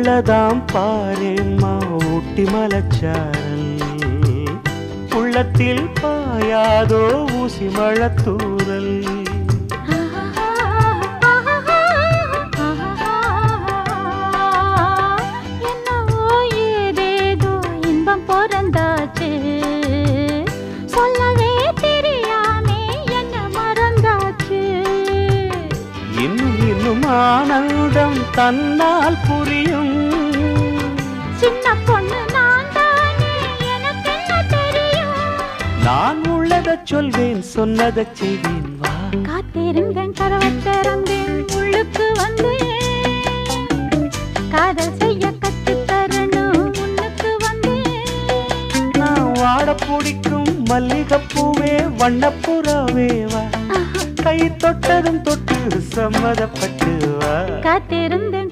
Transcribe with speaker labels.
Speaker 1: உள்ளதாம் பாரேம்மா ஊட்டி மலச்சாரல் உள்ளத்தில் பாயாதோ ஊசி மழத்தூரல் ஆனந்தம் தன்னால் புரியும்
Speaker 2: சின்ன பொண்ணு நான் தானே எனக்கு என்ன தெரியும்
Speaker 1: நான் உள்ளதை சொல்வேன் சொன்னதை செய்வேன் வா
Speaker 2: காத்திருந்தேன் கதவை திறந்தேன் உள்ளுக்கு வந்தேன் காதல் செய்ய கற்றுத் தரணும் உன்னுக்கு வந்தேன்
Speaker 1: நான் வாட பிடிக்கும் மல்லிகைப்பூவே வண்ணப்புறாவே வா கை தொட்டதும் தொட்டு சம்மதப்பட்டு வா
Speaker 2: காத்திருந்தேன்